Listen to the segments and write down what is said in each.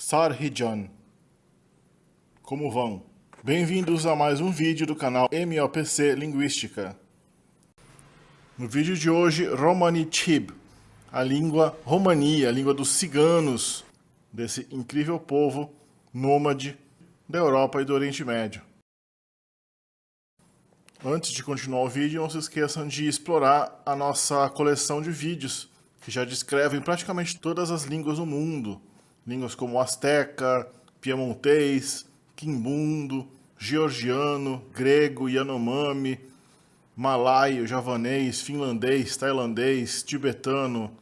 Sarhijan. Como vão? Bem-vindos a mais um vídeo do canal MOPC Linguística. No vídeo de hoje, Romani Chib, a língua romani, a língua dos ciganos, desse incrível povo nômade da Europa e do Oriente Médio. Antes de continuar o vídeo, não se esqueçam de explorar a nossa coleção de vídeos, que já descrevem praticamente todas as línguas do mundo. Línguas como asteca, piemontês, quimbundo, georgiano, grego, yanomami, malaio, javanês, finlandês, tailandês, tibetano,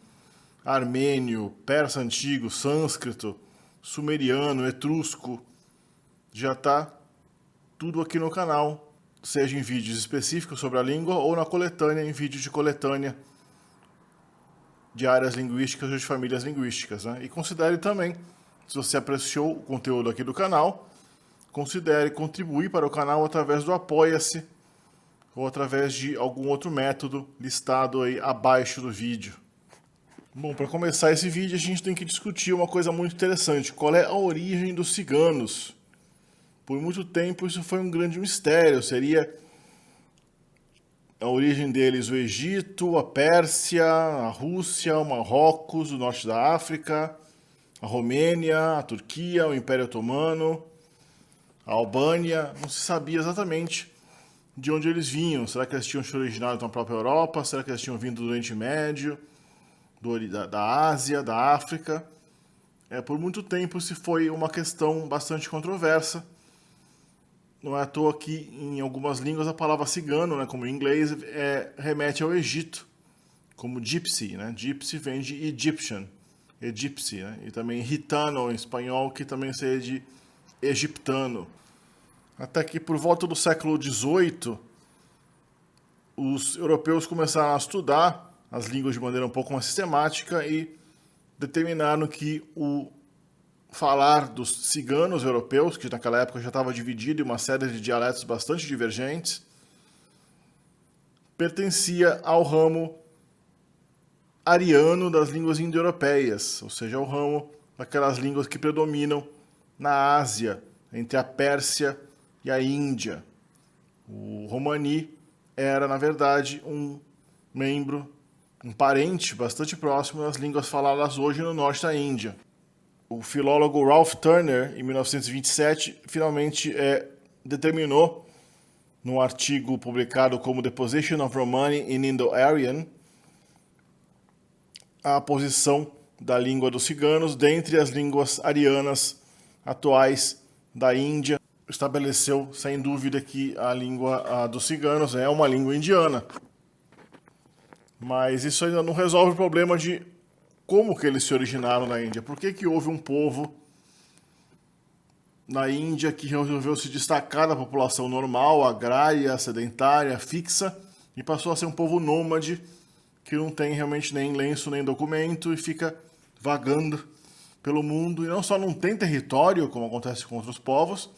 armênio, persa antigo, sânscrito, sumeriano, etrusco. Já está tudo aqui no canal, seja em vídeos específicos sobre a língua ou na coletânea, em vídeo de coletânea de áreas linguísticas ou de famílias linguísticas, né? E considere também, se você apreciou o conteúdo aqui do canal, considere contribuir para o canal através do Apoia-se ou através de algum outro método listado aí abaixo do vídeo. Bom, para começar esse vídeo a gente tem que discutir uma coisa muito interessante. Qual é a origem dos ciganos? Por muito tempo isso foi um grande mistério. Seria a origem deles o Egito, a Pérsia, a Rússia, o Marrocos, o norte da África, a Romênia, a Turquia, o Império Otomano, a Albânia. Não se sabia exatamente de onde eles vinham. Será que eles tinham se originado na própria Europa? Será que eles tinham vindo do Oriente Médio, da Ásia, da África? Por muito tempo isso foi uma questão bastante controversa. Não é à toa que em algumas línguas a palavra cigano, né, como em inglês, remete ao Egito, como gypsy, né? Gypsy vem de Egyptian, egípcio, né? E também gitano em espanhol, que também seria de egiptano. Até que por volta do século XVIII, os europeus começaram a estudar as línguas de maneira um pouco mais sistemática e determinaram que o falar dos ciganos europeus, que naquela época já estava dividido em uma série de dialetos bastante divergentes, pertencia ao ramo ariano das línguas indo-europeias, ou seja, ao ramo daquelas línguas que predominam na Ásia, entre a Pérsia e a Índia. O romani era, na verdade, um membro, um parente bastante próximo das línguas faladas hoje no norte da Índia. O filólogo Ralph Turner, em 1927, finalmente determinou, num artigo publicado como The Position of Romani in Indo-Aryan, a posição da língua dos ciganos dentre as línguas arianas atuais da Índia. Estabeleceu, sem dúvida, que a língua dos ciganos é uma língua indiana. Mas isso ainda não resolve o problema de como que eles se originaram na Índia. Por que houve um povo na Índia que resolveu se destacar da população normal, agrária, sedentária, fixa, e passou a ser um povo nômade que não tem realmente nem lenço nem documento e fica vagando pelo mundo. E não só não tem território, como acontece com outros povos,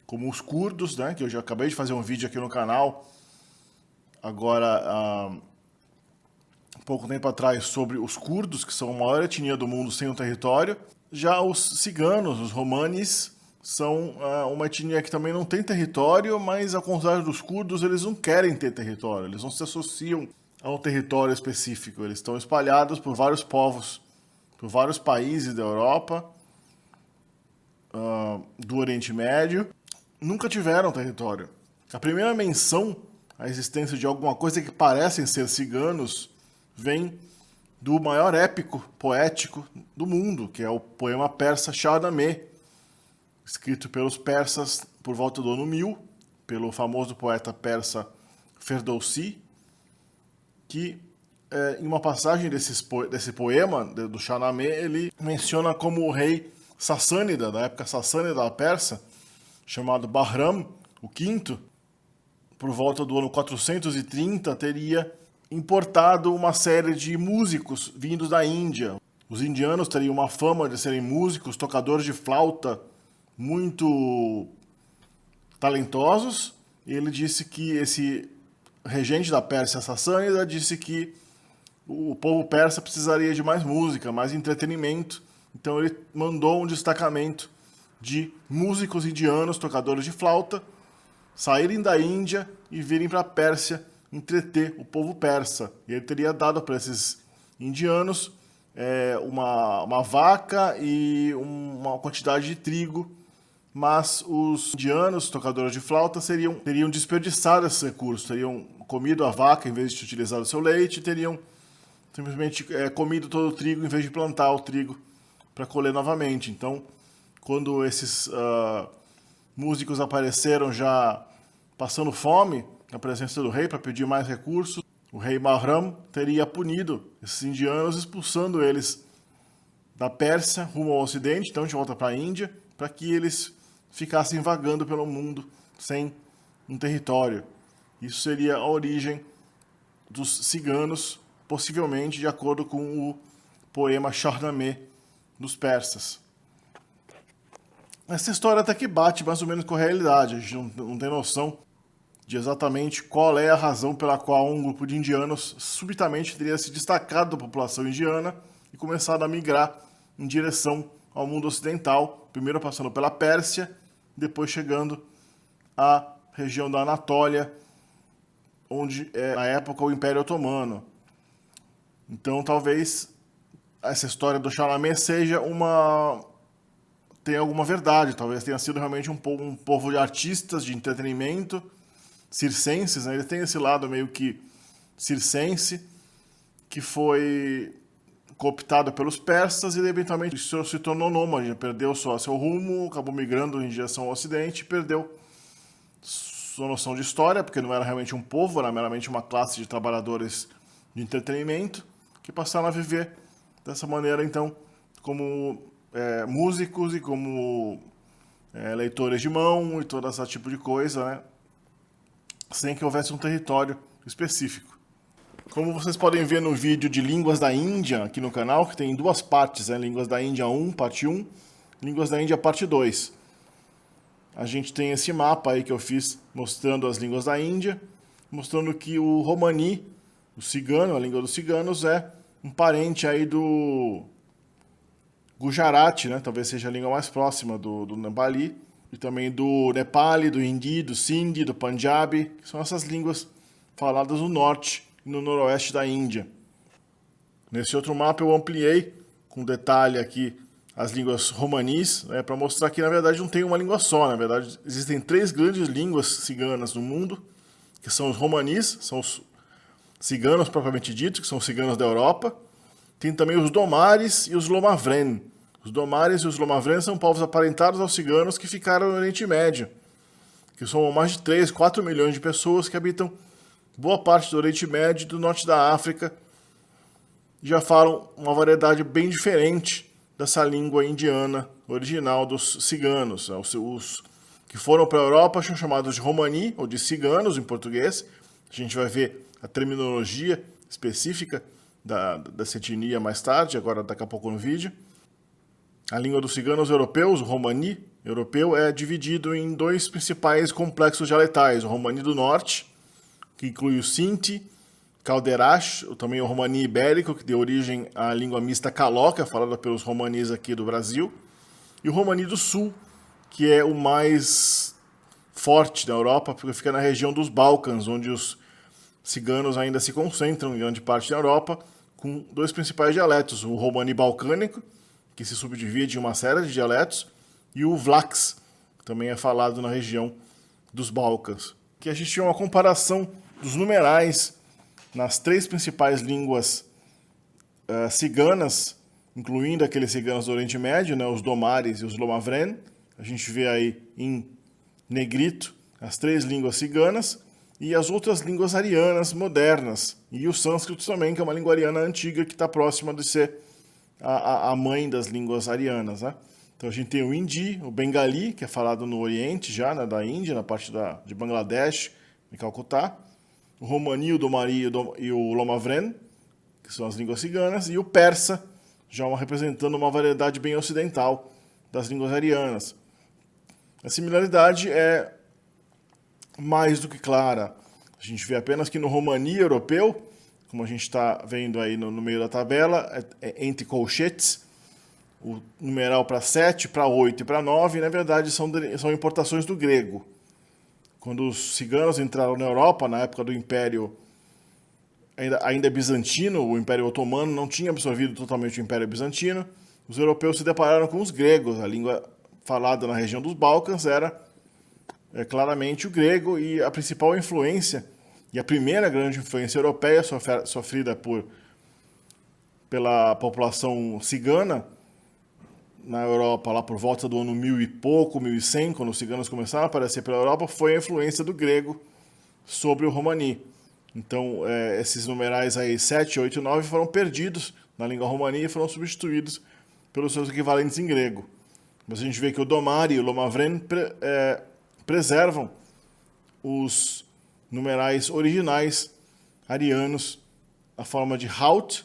como os curdos, né, que eu já acabei de fazer um vídeo aqui no canal, agora pouco tempo atrás, sobre os curdos, que são a maior etnia do mundo sem um território. Já os ciganos, os romanis, são uma etnia que também não tem território, mas ao contrário dos curdos, eles não querem ter território, eles não se associam a um território específico, eles estão espalhados por vários povos, por vários países da Europa, do Oriente Médio, nunca tiveram território. A primeira menção à existência de alguma coisa que parecem ser ciganos vem do maior épico poético do mundo, que é o poema persa Shahnameh, escrito pelos persas por volta do ano 1000, pelo famoso poeta persa Ferdowsi, que em uma passagem desse poema, do Shahnameh, ele menciona como o rei sassânida, da época sassânida da Persa, chamado Bahram, o quinto, por volta do ano 430, teria importado uma série de músicos vindos da Índia. Os indianos teriam uma fama de serem músicos, tocadores de flauta muito talentosos. E ele disse que esse regente da Pérsia Sassânida disse que o povo persa precisaria de mais música, mais entretenimento, Então ele mandou um destacamento de músicos indianos, tocadores de flauta, saírem da Índia e virem para a Pérsia entreter o povo persa. E ele teria dado para esses indianos uma vaca e uma quantidade de trigo, mas os indianos, tocadores de flauta, teriam desperdiçado esses recursos, teriam comido a vaca em vez de utilizar o seu leite, teriam simplesmente comido todo o trigo em vez de plantar o trigo para colher novamente. Então, quando esses músicos apareceram já passando fome na presença do rei para pedir mais recursos, o rei Bahram teria punido esses indianos, expulsando eles da Pérsia rumo ao ocidente, então de volta para a Índia, para que eles ficassem vagando pelo mundo sem um território. Isso seria a origem dos ciganos, possivelmente de acordo com o poema Shahnameh dos persas. Essa história até que bate mais ou menos com a realidade, a gente não tem noção de exatamente qual é a razão pela qual um grupo de indianos subitamente teria se destacado da população indiana e começado a migrar em direção ao mundo ocidental, primeiro passando pela Pérsia, depois chegando à região da Anatólia, onde é, na época, o Império Otomano. Então, talvez essa história do Shahnameh tenha alguma verdade, talvez tenha sido realmente um povo de artistas, de entretenimento, circenses, né? Ele tem esse lado meio que circense, que foi cooptado pelos persas e eventualmente se tornou nômade, perdeu seu rumo, acabou migrando em direção ao ocidente, perdeu sua noção de história, porque não era realmente um povo, era meramente uma classe de trabalhadores de entretenimento, que passaram a viver dessa maneira, então, como músicos e como leitores de mão e todo esse tipo de coisa, né? Sem que houvesse um território específico. Como vocês podem ver no vídeo de Línguas da Índia, aqui no canal, que tem duas partes, né? Línguas da Índia 1, parte 1, Línguas da Índia, parte 2. A gente tem esse mapa aí que eu fiz mostrando as línguas da Índia, mostrando que o romani, o cigano, a língua dos ciganos, é um parente aí do Gujarati, né? Talvez seja a língua mais próxima do Nepali, e também do Nepali, do Hindi, do Sindhi, do Punjabi, que são essas línguas faladas no norte e no noroeste da Índia. Nesse outro mapa eu ampliei com detalhe aqui as línguas romanis, né, para mostrar que na verdade não tem uma língua só, na verdade existem 3 grandes línguas ciganas no mundo, que são os romanis, são os ciganos propriamente ditos, que são os ciganos da Europa. Tem também os domares e os lomavren. Os domares e os lomavren são povos aparentados aos ciganos que ficaram no Oriente Médio, que são mais de 3, 4 milhões de pessoas que habitam boa parte do Oriente Médio e do norte da África, e já falam uma variedade bem diferente dessa língua indiana original dos ciganos. Os que foram para a Europa são chamados de romani, ou de ciganos em português. A gente vai ver a terminologia específica dessa etnia mais tarde, agora daqui a pouco no vídeo. A língua dos ciganos europeus, o romani europeu, é dividido em 2 principais complexos dialetais. O romani do norte, que inclui o Sinti, Calderache, também o romani ibérico, que deu origem à língua mista caloca, falada pelos romanis aqui do Brasil. E o romani do sul, que é o mais forte da Europa, porque fica na região dos Balcãs, onde os ciganos ainda se concentram em grande parte da Europa, com 2 principais dialetos, o romani balcânico, que se subdivide em uma série de dialetos, e o Vlax, que também é falado na região dos Balcãs. Que a gente tinha uma comparação dos numerais nas 3 principais línguas ciganas, incluindo aqueles ciganos do Oriente Médio, né, os domares e os lomavren. A gente vê aí em negrito as 3 línguas ciganas e as outras línguas arianas modernas. E o sânscrito também, que é uma língua ariana antiga que está próxima de ser a mãe das línguas arianas, né? Então a gente tem o hindi, o bengali, que é falado no Oriente já, né, da Índia, na parte de Bangladesh, em Calcutá. O romani, o domari e o lomavren, que são as línguas ciganas. E o persa, já representando uma variedade bem ocidental das línguas arianas. A similaridade é mais do que clara. A gente vê apenas que no romani europeu, como a gente está vendo aí no meio da tabela, entre colchetes, o numeral para 7, para 8 e para 9, na verdade, são importações do grego. Quando os ciganos entraram na Europa, na época do Império ainda bizantino, o Império Otomano não tinha absorvido totalmente o Império Bizantino, os europeus se depararam com os gregos. A língua falada na região dos Balcãs era claramente o grego, e a principal influência, e a primeira grande influência europeia sofrida pela população cigana na Europa, lá por volta do ano 1000 e pouco, 1100, quando os ciganos começaram a aparecer pela Europa, foi a influência do grego sobre o romani. Então, esses numerais aí, 7, 8 e 9, foram perdidos na língua romani e foram substituídos pelos seus equivalentes em grego. Mas a gente vê que o Domari e o Lomavren preservam os numerais originais arianos, a forma de Haut,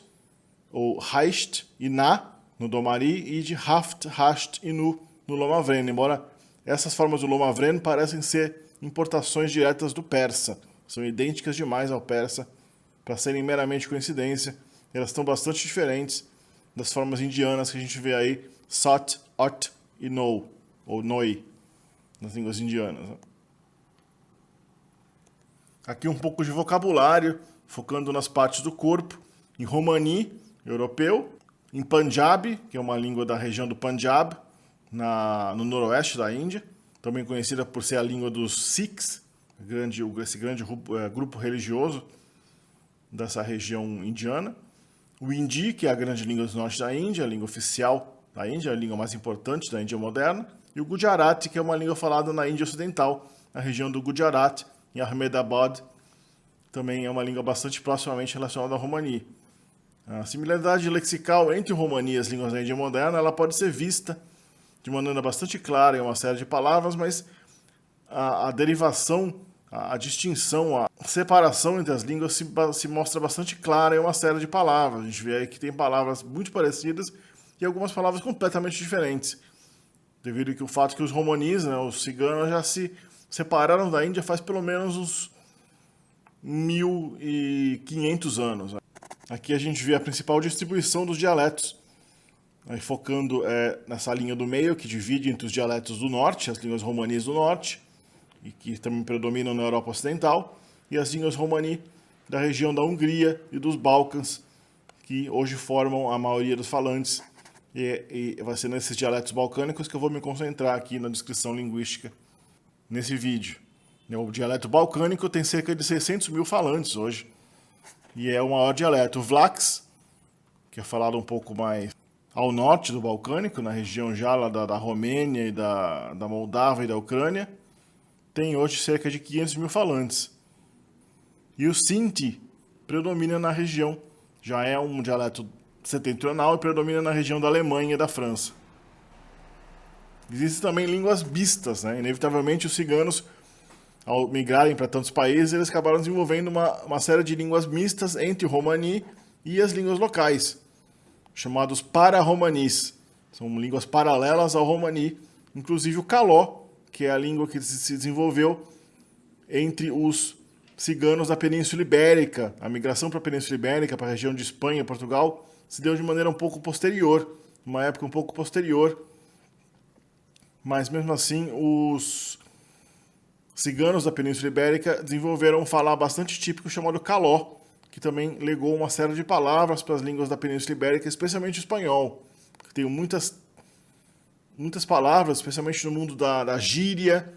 ou Heist e Na, no Domari, e de Haft, Hast e Nu, no Lomavren, embora essas formas do Lomavren parecem ser importações diretas do persa. São idênticas demais ao persa para serem meramente coincidência. Elas estão bastante diferentes das formas indianas que a gente vê aí, Sat, Ot e No, ou Noi, nas línguas indianas. Aqui um pouco de vocabulário, focando nas partes do corpo. Em Romani, europeu. Em Punjabi, que é uma língua da região do Punjab, no noroeste da Índia, também conhecida por ser a língua dos Sikhs, esse grande grupo religioso dessa região indiana. O Hindi, que é a grande língua do norte da Índia, a língua oficial da Índia, a língua mais importante da Índia moderna. E o Gujarati, que é uma língua falada na Índia Ocidental, na região do Gujarat, em Ahmedabad, também é uma língua bastante proximamente relacionada ao romani. A similaridade lexical entre o romani e as línguas da Índia moderna, ela pode ser vista de maneira bastante clara em uma série de palavras, mas a derivação, a distinção, a separação entre as línguas se mostra bastante clara em uma série de palavras. A gente vê aí que tem palavras muito parecidas e algumas palavras completamente diferentes, devido ao fato que os romanis, né, os ciganos, já se separaram da Índia faz pelo menos uns 1500 anos. Aqui a gente vê a principal distribuição dos dialetos, aí focando nessa linha do meio, que divide entre os dialetos do norte, as línguas romanis do norte, e que também predominam na Europa Ocidental, e as línguas romani da região da Hungria e dos Balcãs, que hoje formam a maioria dos falantes, e vai ser nesses dialetos balcânicos que eu vou me concentrar aqui na descrição linguística nesse vídeo. O dialeto balcânico tem cerca de 600 mil falantes hoje, e é o maior dialeto. O Vlax, que é falado um pouco mais ao norte do Balcânico, na região já lá da Romênia e da Moldávia e da Ucrânia, tem hoje cerca de 500 mil falantes. E o Sinti predomina na região, já é um dialeto setentrional e predomina na região da Alemanha e da França. Existem também línguas bistas, né? Inevitavelmente os ciganos, ao migrarem para tantos países, eles acabaram desenvolvendo uma série de línguas mistas entre o romani e as línguas locais, chamados para-romanis. São línguas paralelas ao romani, inclusive o caló, que é a língua que se desenvolveu entre os ciganos da Península Ibérica. A migração para a Península Ibérica, para a região de Espanha e Portugal, se deu de maneira um pouco posterior, uma época um pouco posterior, mas mesmo assim os ciganos da Península Ibérica desenvolveram um falar bastante típico chamado caló, que também legou uma série de palavras para as línguas da Península Ibérica, especialmente o espanhol. Tem muitas palavras, especialmente no mundo da gíria,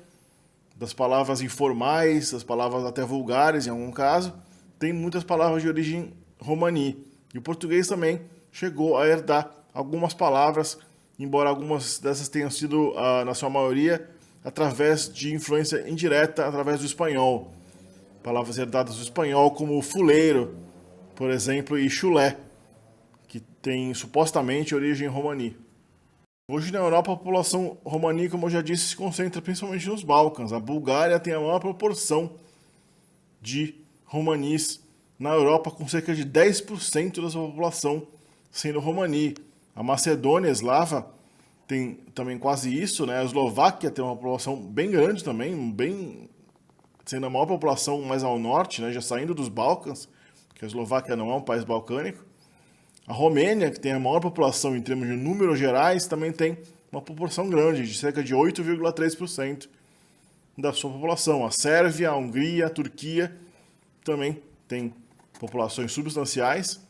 das palavras informais, das palavras até vulgares em algum caso, tem muitas palavras de origem romani. E o português também chegou a herdar algumas palavras, embora algumas dessas tenham sido, na sua maioria, através de influência indireta, através do espanhol. Palavras herdadas do espanhol, como fuleiro, por exemplo, e chulé, que tem supostamente origem romani. Hoje na Europa, a população romani, como eu já disse, se concentra principalmente nos Balcãs. A Bulgária tem a maior proporção de romanis na Europa, com cerca de 10% da sua população sendo romani. A Macedônia eslava tem também quase isso, né? A Eslováquia tem uma população bem grande também, sendo a maior população mais ao norte, né? Já saindo dos Balcãs, que a Eslováquia não é um país balcânico. A Romênia, que tem a maior população em termos de números gerais, também tem uma proporção grande, de cerca de 8,3% da sua população. A Sérvia, a Hungria, a Turquia também têm populações substanciais.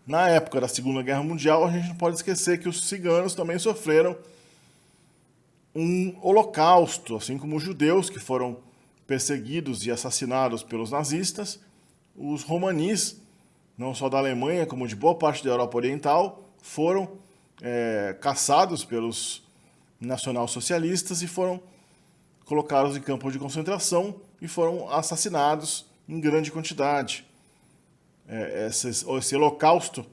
Na época da Segunda Guerra Mundial, a gente não pode esquecer que os ciganos também sofreram um holocausto, assim como os judeus que foram perseguidos e assassinados pelos nazistas. Os romanis, não só da Alemanha, como de boa parte da Europa Oriental, foram caçados pelos nacionalsocialistas e foram colocados em campos de concentração e foram assassinados em grande quantidade. Esse holocausto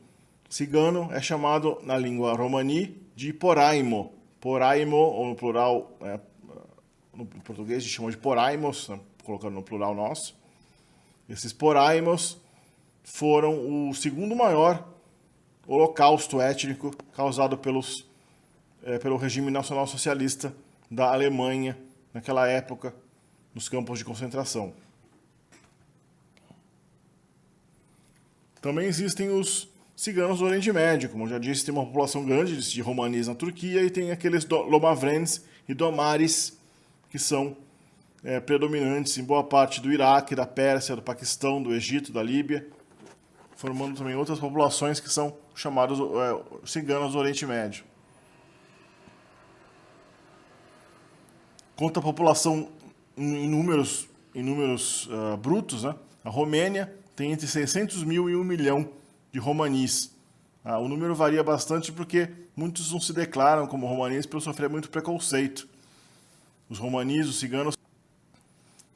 cigano é chamado na língua romani de poraimo. Poraimo, ou no plural, no português a gente chama de poraimos, colocando no plural nosso. Esses poraimos foram o segundo maior holocausto étnico causado pelo regime nacional-socialista da Alemanha naquela época, nos campos de concentração. Também existem os ciganos do Oriente Médio, como eu já disse, tem uma população grande de romanis na Turquia e tem aqueles lomavrens e domares que são predominantes em boa parte do Iraque, da Pérsia, do Paquistão, do Egito, da Líbia, formando também outras populações que são chamados ciganos do Oriente Médio. Quanto à população em números brutos, né? A Romênia tem entre 600 mil e 1 milhão de romanis. O número varia bastante porque muitos não se declaram como romanis por sofrer muito preconceito. Os romanis, os ciganos.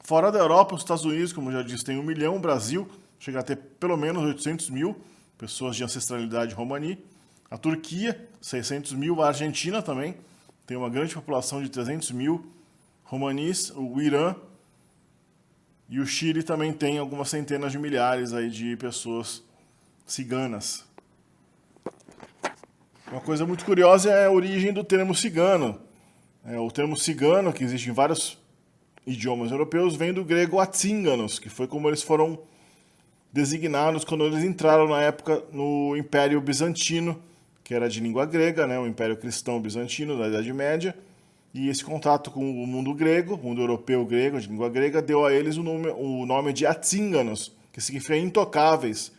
Fora da Europa, os Estados Unidos, como eu já disse, tem 1 milhão. O Brasil chega a ter pelo menos 800 mil pessoas de ancestralidade romani. A Turquia, 600 mil. A Argentina também tem uma grande população de 300 mil romanis. O Irã e o Chile também tem algumas centenas de milhares aí de pessoas ciganas. Uma coisa muito curiosa é a origem do termo cigano. O termo cigano, que existe em vários idiomas europeus, vem do grego atzinganos, que foi como eles foram designados quando eles entraram na época no Império Bizantino, que era de língua grega, né, o Império Cristão Bizantino da Idade Média. E esse contato com o mundo grego, o mundo europeu grego, de língua grega, deu a eles o nome de atzinganos, que significa intocáveis.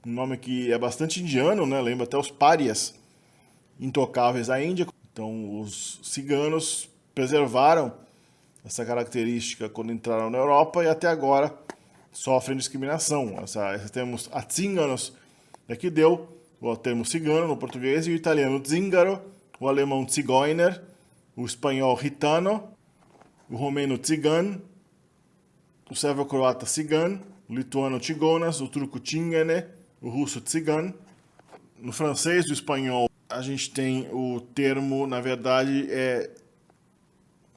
Um nome que é bastante indiano, né? Lembra até os párias intocáveis da Índia. Então, os ciganos preservaram essa característica quando entraram na Europa e até agora sofrem discriminação. Esse termo atzinganos é que deu o termo cigano no português, e o italiano zingaro, o alemão zigeuner, o espanhol gitano, o romeno țigan, o sérvio-croata cigan, o lituano țigonas, o turco țingene, o russo țigan. No francês e no espanhol, a gente tem o termo, na verdade,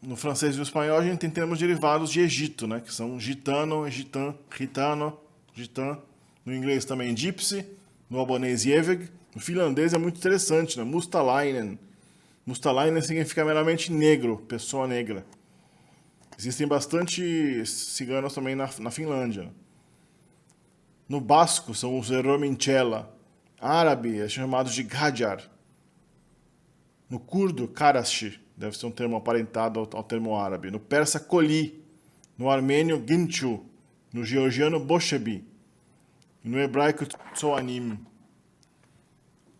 no francês e no espanhol a gente tem termos derivados de Egito, né, que são gitano, gitan, gitano, gitan. No inglês também gypsy, no albanês jeveg. No finlandês é muito interessante, né, mustalainen. Mustalainen significa meramente negro, pessoa negra. Existem bastante ciganos também na Finlândia. No basco são os Erominchela. Árabe é chamado de Gadjar. No curdo, Karashi, deve ser um termo aparentado ao termo árabe. No persa, Koli. No armênio, Ginchu. No georgiano, Boshebi. E no hebraico, Tsoanim.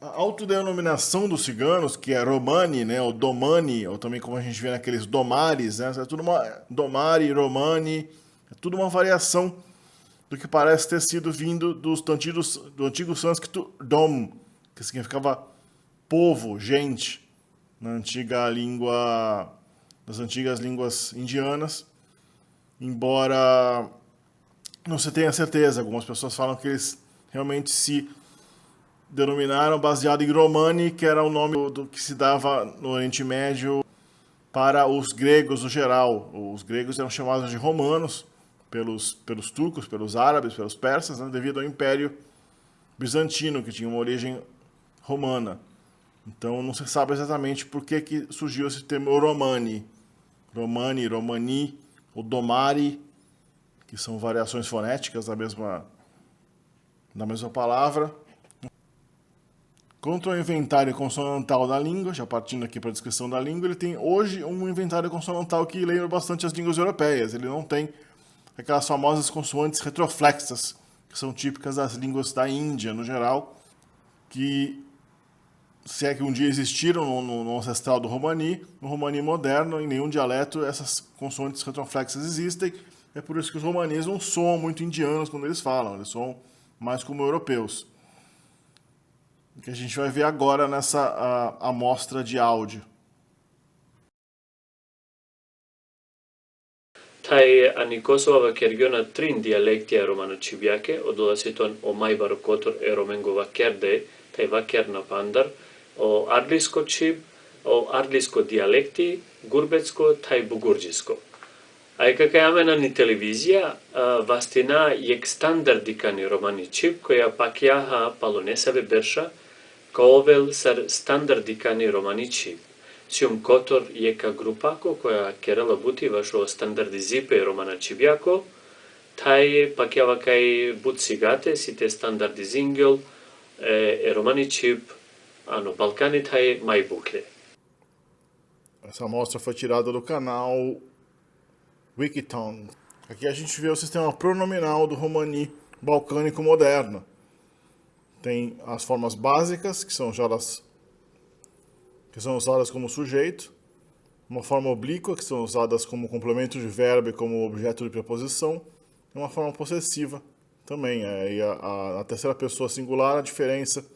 A autodenominação dos ciganos, que é Romani, né, ou Domani, ou também como a gente vê naqueles Domares, né, é tudo Domari, Romani, é tudo uma variação do que parece ter sido vindo do antigo sânscrito Dom, que significava povo, gente, nas antigas línguas indianas, embora não se tenha certeza. Algumas pessoas falam que eles realmente se denominaram baseado em Romani, que era o nome do que se dava no Oriente Médio para os gregos no geral. Os gregos eram chamados de romanos pelos turcos, pelos árabes, pelos persas, né, devido ao Império Bizantino, que tinha uma origem romana. Então não se sabe exatamente por que surgiu esse termo Romani. Romani, Romani, ou Domari, que são variações fonéticas da mesma palavra. Quanto ao inventário consonantal da língua, já partindo aqui para a descrição da língua, ele tem hoje um inventário consonantal que lembra bastante as línguas europeias. Ele não tem aquelas famosas consoantes retroflexas, que são típicas das línguas da Índia, no geral, que, se é que um dia existiram no ancestral do Romani, no Romani moderno, em nenhum dialeto essas consoantes retroflexas existem. É por isso que os romanis não soam muito indianos quando eles falam, eles soam mais como europeus. Que a gente vai ver agora nessa amostra de áudio. Tai ani Kosova kergiona trin dialektia romano-civiake, o dolasiton o mai barokotor e romengo vakerde, tai vakerna pandar, o arlisko cib, o arlisko dialekti, gurbetsko tai bugurgisko. Aika kai amena ni televizia, vastina jek standardikani romani cib, koja pakiaha palonesave bersha, kovel sar standardikani romani cib. Sium kotor jeka grupako koja kerala buti vašo standardizipe romana civiako, tai pakiava kai butsigate site standardizingol e romani cib ano Balcani tai mai bukle. Essa amostra foi tirada do canal Wikitongue. Aqui a gente vê o sistema pronominal do romani balcânico moderno. Tem as formas básicas, que são usadas como sujeito, uma forma oblíqua, que são usadas como complemento de verbo e como objeto de preposição, e uma forma possessiva também. E a terceira pessoa singular, a diferença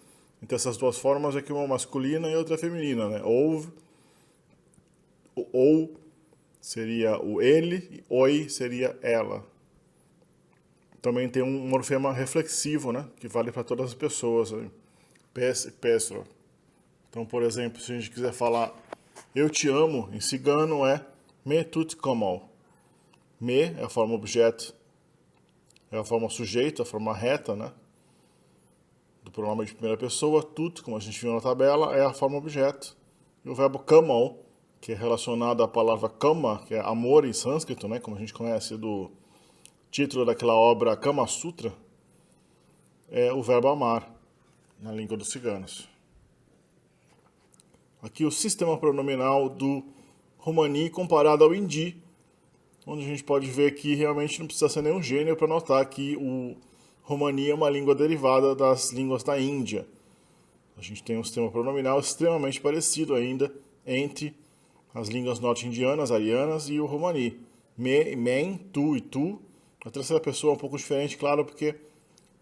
entre essas duas formas é que uma é masculina e outra é feminina, né? Ou seria o ele, e oi seria ela. Também tem um morfema reflexivo, né? Que vale para todas as pessoas. Pes e pesro. Então, por exemplo, se a gente quiser falar eu te amo, em cigano é me tut como. Me é a forma objeto, é a forma sujeito, a forma reta, né? Do pronome de primeira pessoa. Tut, como a gente viu na tabela, é a forma objeto. E o verbo kamo, que é relacionado à palavra kama, que é amor em sânscrito, né? Como a gente conhece do título daquela obra Kama Sutra, é o verbo amar, na língua dos ciganos. Aqui o sistema pronominal do romani comparado ao hindi, onde a gente pode ver que realmente não precisa ser nenhum gênio para notar que o romani é uma língua derivada das línguas da Índia. A gente tem um sistema pronominal extremamente parecido ainda entre as línguas norte-indianas, arianas e o romani. Me, men, tu e tu. A terceira pessoa é um pouco diferente, claro, porque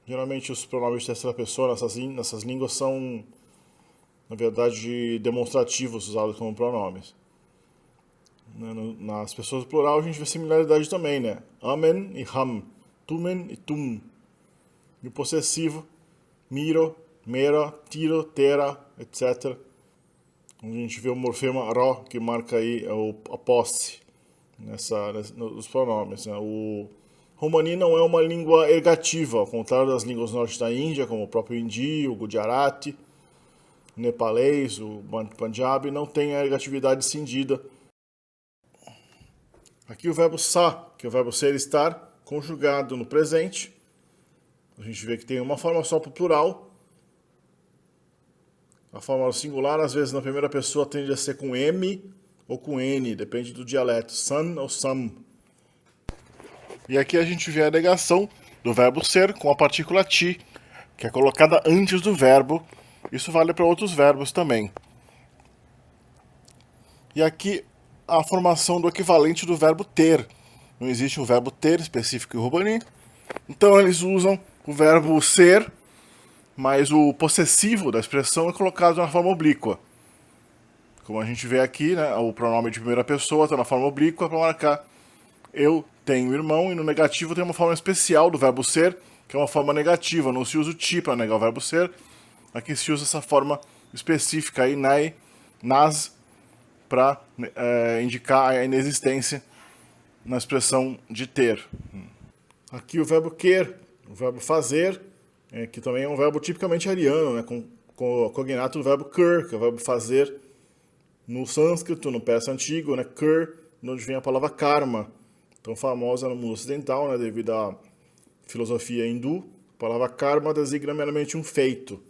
geralmente os pronomes de terceira pessoa nessas línguas são, na verdade, demonstrativos usados como pronomes. Nas pessoas do plural a gente vê similaridade também, né? Amen e ham, tumen e tum. E o possessivo, miro, mera, tiro, tera, etc. Onde a gente vê o morfema ro, que marca aí a posse nos pronomes. Né? O romani não é uma língua ergativa, ao contrário das línguas norte da Índia, como o próprio hindi, o gujarati, o nepalês, o punjabi, não tem a ergatividade cindida. Aqui o verbo sa, que é o verbo ser e estar, conjugado no presente. A gente vê que tem uma forma só para o plural. A forma singular, às vezes, na primeira pessoa tende a ser com M ou com N, depende do dialeto, sun ou some. E aqui a gente vê a negação do verbo ser com a partícula ti, que é colocada antes do verbo. Isso vale para outros verbos também. E aqui a formação do equivalente do verbo ter. Não existe um verbo ter específico em romani. Então eles usam o verbo ser, mas o possessivo da expressão é colocado na forma oblíqua. Como a gente vê aqui, né, o pronome de primeira pessoa está na forma oblíqua para marcar eu tenho irmão, e no negativo tem uma forma especial do verbo ser, que é uma forma negativa. Não se usa o ti para negar o verbo ser. Aqui se usa essa forma específica aí, nai, nas, para indicar a inexistência na expressão de ter. Aqui o verbo quer, o verbo fazer, que também é um verbo tipicamente ariano, né, com o cognato do verbo kur, que é o verbo fazer no sânscrito, no persa antigo, né, kur, de onde vem a palavra karma, tão famosa no mundo ocidental, né, devido à filosofia hindu. A palavra karma designa meramente um feito.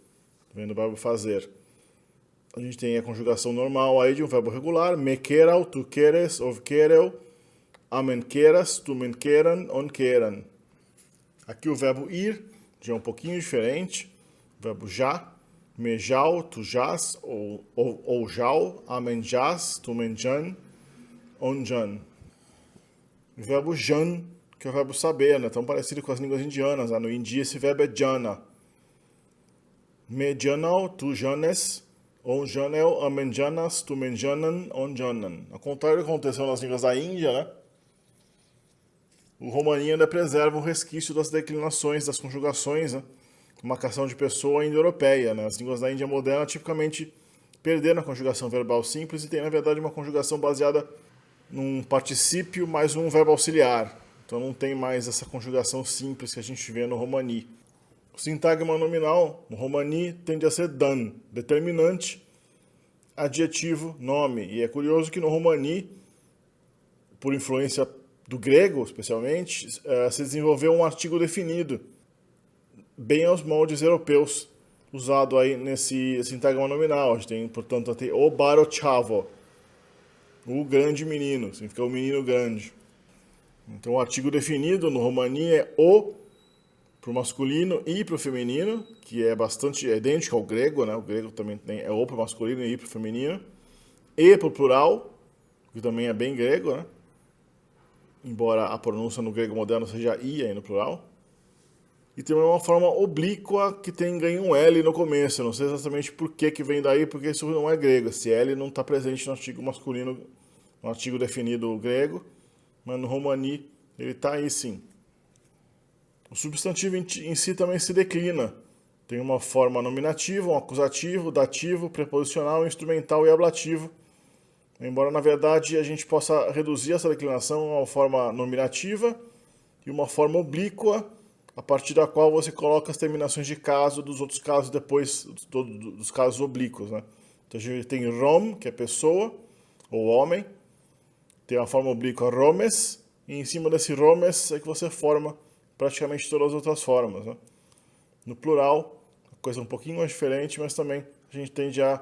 vendo o verbo fazer. A gente tem a conjugação normal aí de um verbo regular, me querau, tu queres, ov quereu, amen queras, tu men queran, on queran. Aqui o verbo ir já é um pouquinho diferente, o verbo já, me jau, tu jás, ou jau, amen jás, tu men jan, on jan. O verbo jan, que é o verbo saber, né? Tão parecido com as línguas indianas. No hindi esse verbo é jana. Me janau, tu janes, on janel, amen janas, tu men janan, on janan. Ao contrário do que aconteceu nas línguas da Índia, né? O romani ainda preserva um resquício das declinações, das conjugações, né? Marcação de pessoa indo-europeia, né? As línguas da Índia moderna tipicamente perderam a conjugação verbal simples e tem, na verdade, uma conjugação baseada num particípio mais um verbo auxiliar. Então não tem mais essa conjugação simples que a gente vê no romani. O sintagma nominal no romani tende a ser dan, determinante, adjetivo, nome. E é curioso que no romani, por influência do grego especialmente, se desenvolveu um artigo definido, bem aos moldes europeus, usado aí nesse sintagma nominal. A gente tem, portanto, até o barochavo, o grande menino, significa o menino grande. Então o artigo definido no romani é o para o masculino e para o feminino, que é bastante idêntico ao grego, né? O grego também é o para o masculino e para o feminino. E para o plural, que também é bem grego, né? Embora a pronúncia no grego moderno seja i aí no plural. E também uma forma oblíqua que ganha um L no começo. Eu não sei exatamente por que vem daí, porque isso não é grego. Esse L não está presente no artigo masculino, no artigo definido grego, mas no romani ele está aí sim. O substantivo em si também se declina. Tem uma forma nominativa, um acusativo, dativo, preposicional, instrumental e ablativo. Embora, na verdade, a gente possa reduzir essa declinação a uma forma nominativa e uma forma oblíqua, a partir da qual você coloca as terminações de caso dos outros casos depois dos casos oblíquos, né? Então a gente tem rom, que é pessoa ou homem, tem a forma oblíqua romes, e em cima desse romes é que você forma praticamente todas as outras formas, né? No plural, a coisa é um pouquinho mais diferente, mas também a gente tende a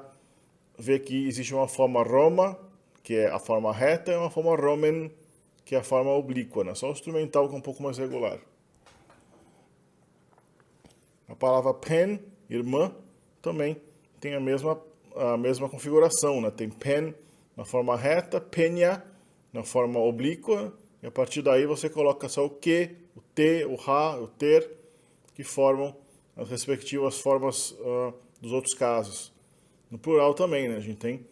ver que existe uma forma roma, que é a forma reta, e uma forma romen, que é a forma oblíqua, né? Só o instrumental que é um pouco mais regular. A palavra pen, irmã, também tem a mesma configuração, né? Tem pen na forma reta, penha na forma oblíqua, e a partir daí você coloca só o que, o te, o ra, o ter, que formam as respectivas formas dos outros casos. No plural também, né? A gente tem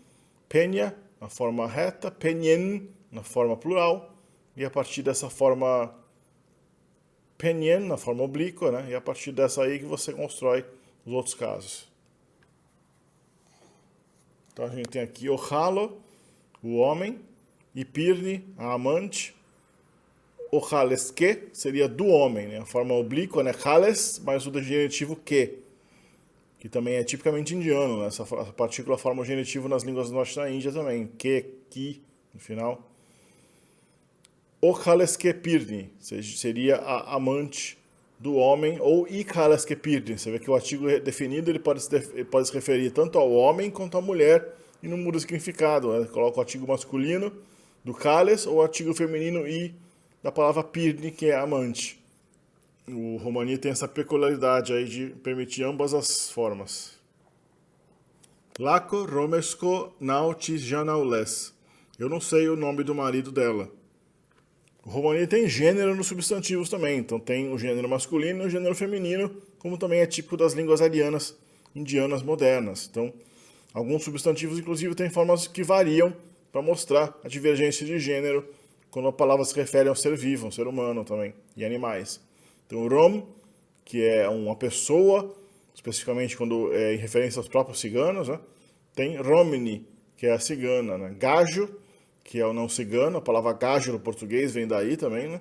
penha na forma reta, penhen na forma plural, e a partir dessa forma penhen na forma oblíqua, né? E a partir dessa aí que você constrói os outros casos. Então a gente tem aqui o halo, o homem, e pirne, a amante. O haleske seria do homem, né? A forma oblíqua, né? Hales, mais o genitivo que também é tipicamente indiano, né? Essa partícula forma o genitivo nas línguas do norte da Índia também, ki, no final. O haleske pirni seria a amante do homem, ou i haleske pirni. Você vê que o artigo definido ele pode se referir tanto ao homem quanto à mulher e não muda o significado, né? Coloca o artigo masculino do hales ou o artigo feminino i da palavra pirni, que é amante. O romani tem essa peculiaridade aí de permitir ambas as formas. Lako romesko nautis janaules. Eu não sei o nome do marido dela. O romani tem gênero nos substantivos também. Então tem o gênero masculino e o gênero feminino, como também é típico das línguas arianas indianas modernas. Então, alguns substantivos, inclusive, têm formas que variam para mostrar a divergência de gênero quando a palavra se refere a um ser vivo, um ser humano também, e animais. Então, rom, que é uma pessoa, especificamente quando é em referência aos próprios ciganos, né? Tem romni, que é a cigana, né? Gajo, que é o não cigano, a palavra gajo no português vem daí também, né?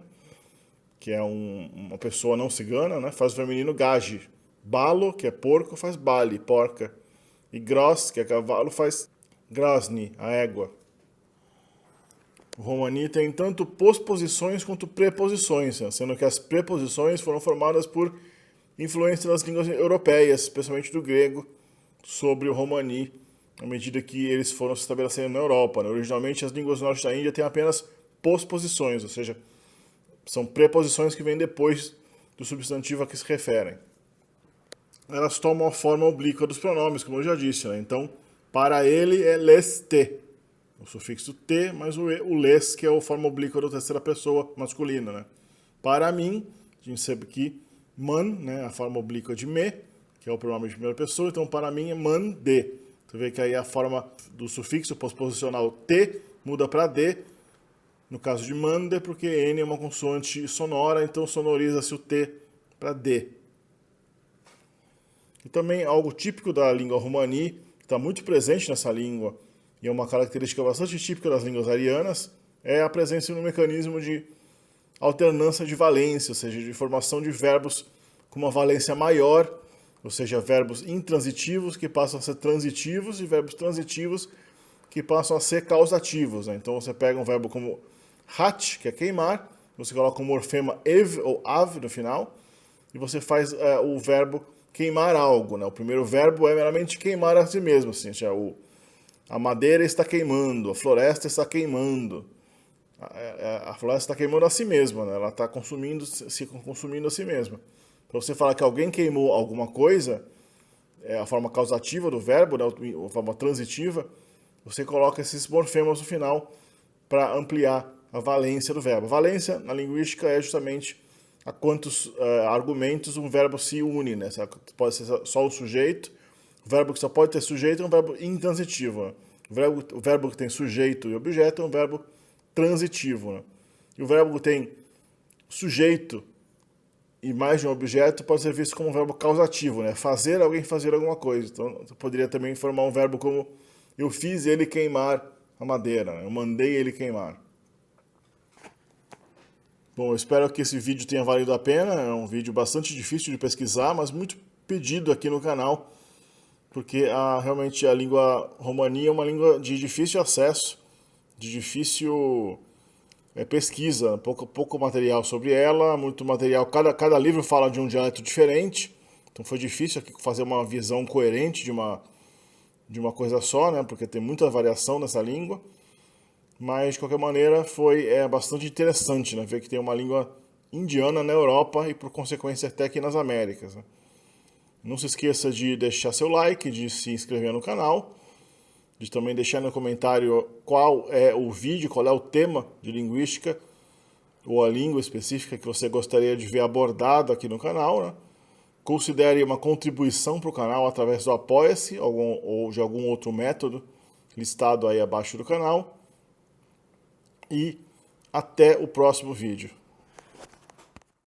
Que é uma pessoa não cigana, né? Faz o feminino gaji. Balo, que é porco, faz bali, porca. E gross, que é cavalo, faz grosni, a égua. O romani tem tanto posposições quanto preposições, sendo que as preposições foram formadas por influência das línguas europeias, especialmente do grego, sobre o romani à medida que eles foram se estabelecendo na Europa, né? Originalmente, as línguas do norte da Índia têm apenas posposições, ou seja, são preposições que vêm depois do substantivo a que se referem. Elas tomam a forma oblíqua dos pronomes, como eu já disse, né? Então, para ele é les-te, o sufixo te, mas o les, que é a forma oblíqua da terceira pessoa masculina, né? Para mim, a gente sabe que man, né, a forma oblíqua de me, que é o pronome de primeira pessoa, então para mim é man de. Você vê que aí a forma do sufixo posposicional te muda para de, no caso de mande, porque N é uma consoante sonora, então sonoriza-se o T para D. E também algo típico da língua romani, que está muito presente nessa língua, e é uma característica bastante típica das línguas arianas, é a presença no mecanismo de alternância de valência, ou seja, de formação de verbos com uma valência maior, ou seja, verbos intransitivos que passam a ser transitivos e verbos transitivos que passam a ser causativos, né? Então você pega um verbo como hat, que é queimar, você coloca um morfema ev ou av no final, e você faz o verbo queimar algo, né? O primeiro verbo é meramente queimar a si mesmo, assim, a madeira está queimando, a floresta está queimando. A floresta está queimando a si mesma, né? Ela está se consumindo a si mesma. Para você falar que alguém queimou alguma coisa, a forma causativa do verbo, né? A forma transitiva, você coloca esses morfemas no final para ampliar a valência do verbo. Valência, na linguística, é justamente a quantos argumentos um verbo se une, né? Pode ser só o sujeito. O verbo que só pode ter sujeito é um verbo intransitivo, né? O verbo que tem sujeito e objeto é um verbo transitivo, né? E o verbo que tem sujeito e mais de um objeto pode ser visto como um verbo causativo, né? Fazer alguém fazer alguma coisa. Então, você poderia também formar um verbo como eu fiz ele queimar a madeira, né? Eu mandei ele queimar. Bom, eu espero que esse vídeo tenha valido a pena. É um vídeo bastante difícil de pesquisar, mas muito pedido aqui no canal, porque realmente a língua romani é uma língua de difícil acesso, de difícil pesquisa, pouco material sobre ela, muito material. Cada livro fala de um dialeto diferente, então foi difícil aqui fazer uma visão coerente de uma coisa só, né? Porque tem muita variação nessa língua. Mas, de qualquer maneira, foi bastante interessante, né? Ver que tem uma língua indiana na Europa e, por consequência, até aqui nas Américas, né? Não se esqueça de deixar seu like, de se inscrever no canal, de também deixar no comentário qual é o vídeo, qual é o tema de linguística ou a língua específica que você gostaria de ver abordado aqui no canal, né? Considere uma contribuição para o canal através do Apoia-se ou de algum outro método listado aí abaixo do canal. E até o próximo vídeo.